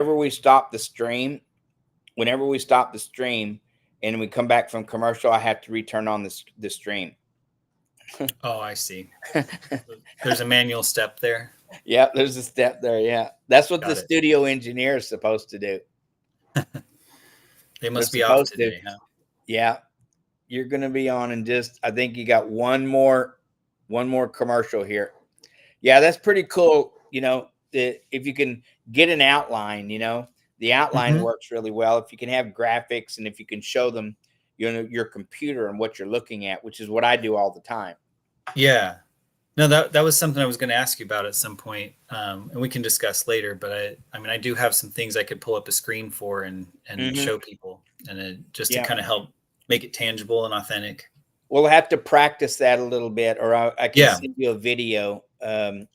whenever we stop the stream, and we come back from commercial, I have to return on the stream. Oh, I see. There's a manual step there. Yeah, there's a step there. Yeah, that's what Got the it. studio engineer is supposed to do. They They're must be off supposed to. today, huh? Yeah, you're gonna be on in just. I think you got one more commercial here. Yeah, that's pretty cool. If you can get an outline, the outline Mhm. works really well. If you can have graphics and if you can show them, your computer and what you're looking at, which is what I do all the time. Yeah. No, that was something I was going to ask you about at some point, and we can discuss later. But I mean, I do have some things I could pull up a screen for and show people, and just to kind of help make it tangible and authentic. We'll have to practice that a little bit, or I can send you a video.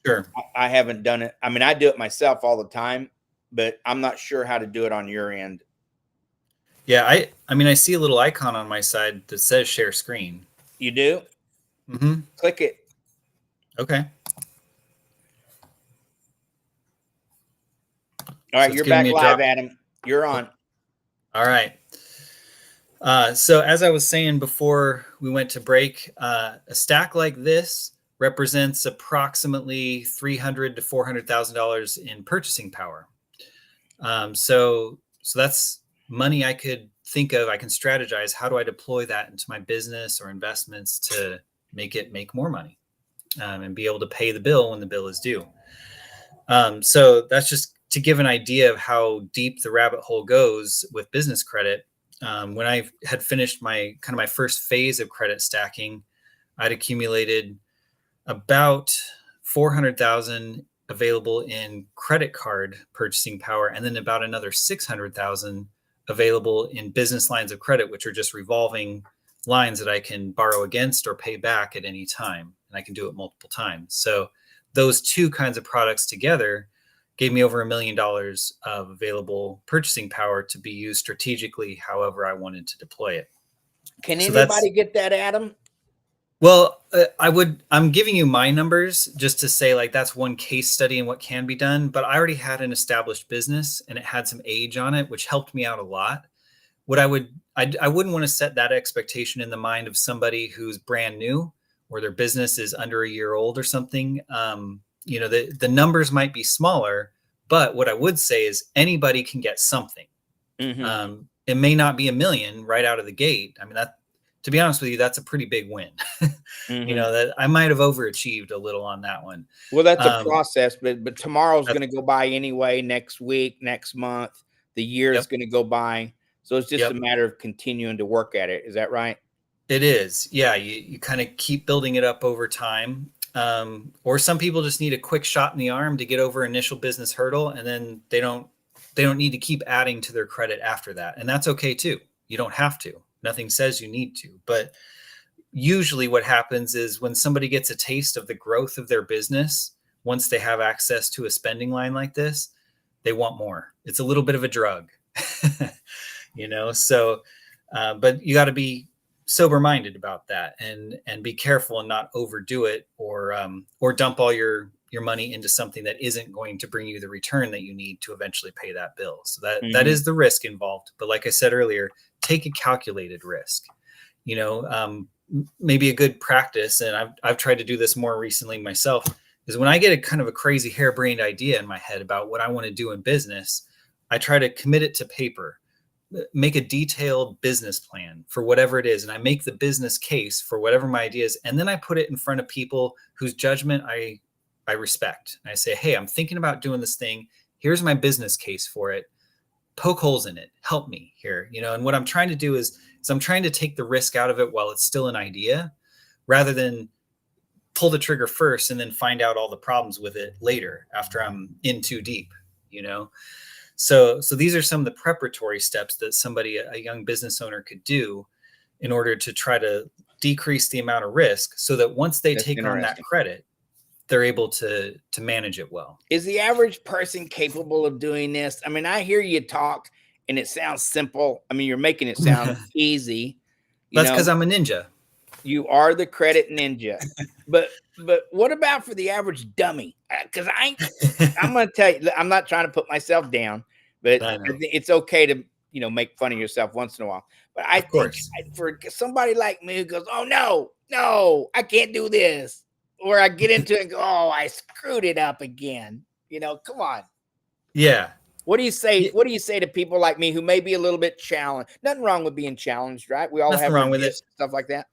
Sure. I haven't done it. I mean, I do it myself all the time, but I'm not sure how to do it on your end. Yeah, I mean, I see a little icon on my side that says share screen. You do? Mm-hmm. Click it. Okay. All right, you're back live, Adam. You're on. All right. So as I was saying before we went to break, a stack like this represents approximately $300,000 to $400,000 in purchasing power. So that's money I could think of. I can strategize. How do I deploy that into my business or investments to make more money and be able to pay the bill when the bill is due? So that's just to give an idea of how deep the rabbit hole goes with business credit. When I had finished my first phase of credit stacking, I'd accumulated about 400,000 available in credit card purchasing power, and then about another 600,000 available in business lines of credit, which are just revolving lines that I can borrow against or pay back at any time, and I can do it multiple times. So those two kinds of products together gave me over $1 million of available purchasing power to be used strategically however I wanted to deploy it. Can anybody get that, Adam? Well, I'm giving you my numbers just to say, like, that's one case study in what can be done, but I already had an established business and it had some age on it, which helped me out a lot. What I wouldn't want to set that expectation in the mind of somebody who's brand new or their business is under a year old or something. The numbers might be smaller, but what I would say is anybody can get something. Mm-hmm. It may not be $1 million right out of the gate. I mean, to be honest with you, that's a pretty big win. Mm-hmm. That I might have overachieved a little on that one. Well, that's a process, but tomorrow's going to go by anyway. Next week, next month, the year is going to go by. So it's just a matter of continuing to work at it. Is that right? It is. Yeah. You kind of keep building it up over time. Or some people just need a quick shot in the arm to get over initial business hurdle. And then they don't need to keep adding to their credit after that. And that's okay too. You don't have to. Nothing says you need to, but usually what happens is when somebody gets a taste of the growth of their business, once they have access to a spending line like this, they want more. It's a little bit of a drug, so, but you got to be sober-minded about that and be careful and not overdo it or dump all your money into something that isn't going to bring you the return that you need to eventually pay that bill. So that is the risk involved. But like I said earlier, take a calculated risk. Maybe a good practice, and I've tried to do this more recently myself, is when I get a kind of a crazy harebrained idea in my head about what I want to do in business, I try to commit it to paper, make a detailed business plan for whatever it is. And I make the business case for whatever my idea is. And then I put it in front of people whose judgment I respect. And I say, hey, I'm thinking about doing this thing. Here's my business case for it. Poke holes in it. Help me here. And what I'm trying to do is I'm trying to take the risk out of it while it's still an idea, rather than pull the trigger first and then find out all the problems with it later after I'm in too deep, So these are some of the preparatory steps that a young business owner could do in order to try to decrease the amount of risk so that once they take on that credit, they're able to manage it well. Is the average person capable of doing this? I mean, I hear you talk and it sounds simple. I mean, you're making it sound easy. That's because I'm a ninja. You are the credit ninja. But what about for the average dummy? Because I'm going to tell you, I'm not trying to put myself down, But I I know. think it's okay to, make fun of yourself once in a while. But I Of think course. for somebody like me who goes, oh, no, I can't do this. Or I get into it and go, oh, I screwed it up again. Come on. Yeah. What do you say? Yeah. What do you say to people like me who may be a little bit challenged? Nothing wrong with being challenged, right? We all Nothing have our wrong with it. gifts, stuff like that.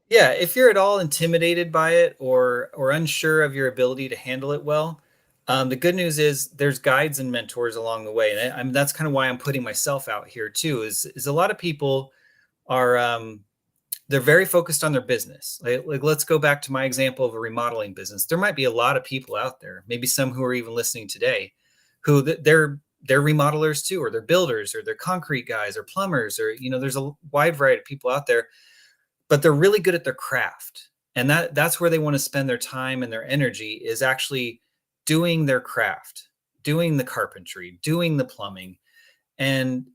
Yeah, if you're at all intimidated by it or unsure of your ability to handle it well, the good news is there's guides and mentors along the way, and that's kind of why I'm putting myself out here too. Is a lot of people are they're very focused on their business. Like let's go back to my example of a remodeling business. There might be a lot of people out there, maybe some who are even listening today, who they're remodelers too, or they're builders, or they're concrete guys, or plumbers, or there's a wide variety of people out there, but they're really good at their craft, and that's where they want to spend their time and their energy is actually doing their craft, doing the carpentry, doing the plumbing. And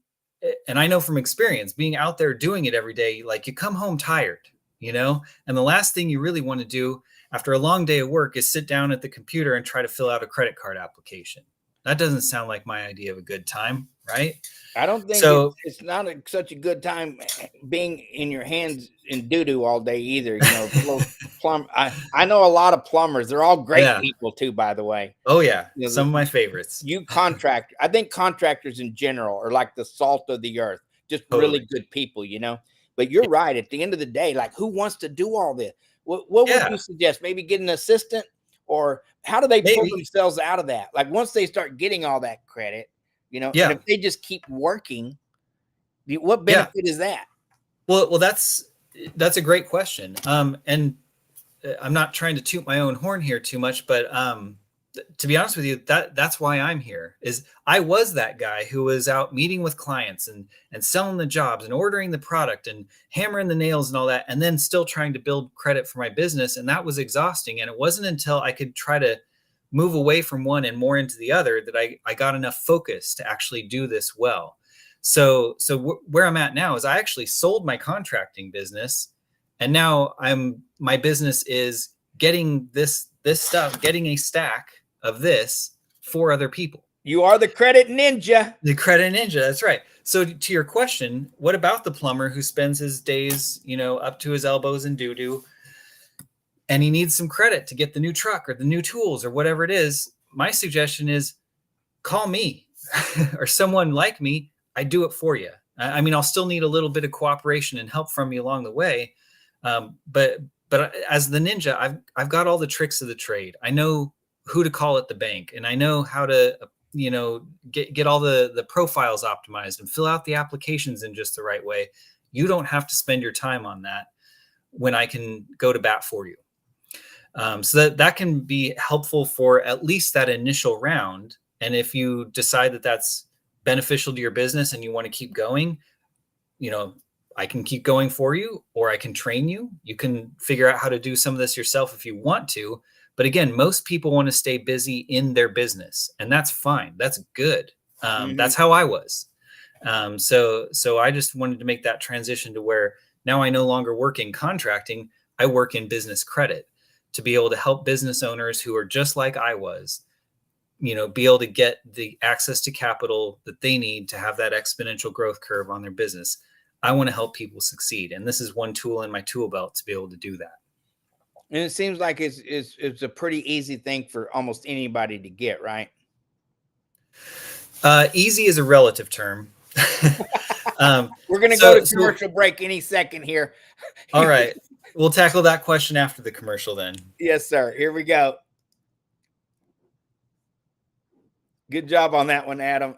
and I know from experience being out there doing it every day, like you come home tired, and the last thing you really want to do after a long day of work is sit down at the computer and try to fill out a credit card application. That doesn't sound like my idea of a good time, right? I don't think So it's not such a good time being in your hands in doo-doo all day either. I know a lot of plumbers. They're all great yeah. people too, by the way. Oh yeah, You know, some of my favorites. I think contractors in general are like the salt of the earth, just really Totally. good people, But you're right. At the end of the day, like, who wants to do all this? What would you Yeah, suggest? Maybe get an assistant, or how do they pull maybe. themselves out of that? Like once they start getting all that credit, and Yeah, if they just keep working, what yeah. benefit is that? Well, that's a great question. And I'm not trying to toot my own horn here too much, but to be honest with you, that's why I'm here. Is I was that guy who was out meeting with clients and selling the jobs and ordering the product and hammering the nails and all that, and then still trying to build credit for my business, and that was exhausting. And it wasn't until I could try to move away from one and more into the other that I got enough focus to actually do this well. So where I'm at now is I actually sold my contracting business, and now my business is getting this stuff, getting a stack of this for other people. You are the credit ninja. The credit ninja, that's right. So to your question, what about the plumber who spends his days, up to his elbows in doo-doo, and he needs some credit to get the new truck or the new tools or whatever it is? My suggestion is call me or someone like me. I do it for you. I mean, I'll still need a little bit of cooperation and help from you along the way. But as the ninja, I've got all the tricks of the trade. I know who to call at the bank, and I know how to, get all the profiles optimized and fill out the applications in just the right way. You don't have to spend your time on that when I can go to bat for you. So that can be helpful for at least that initial round. And if you decide that that's beneficial to your business and you want to keep going, I can keep going for you, or I can train you. You can figure out how to do some of this yourself if you want to. But again, most people want to stay busy in their business, and that's fine. That's good. That's how I was. So I just wanted to make that transition to where now I no longer work in contracting. I work in business credit to be able to help business owners who are just like I was, be able to get the access to capital that they need to have that exponential growth curve on their business. I want to help people succeed. And this is one tool in my tool belt to be able to do that. And it seems like it's a pretty easy thing for almost anybody to get, right? Easy is a relative term. We're going to go to commercial break any second here. All right. We'll tackle that question after the commercial then. Yes, sir. Here we go. Good job on that one, Adam.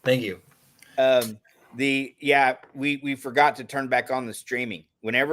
Thank you. We forgot to turn back on the streaming. Whenever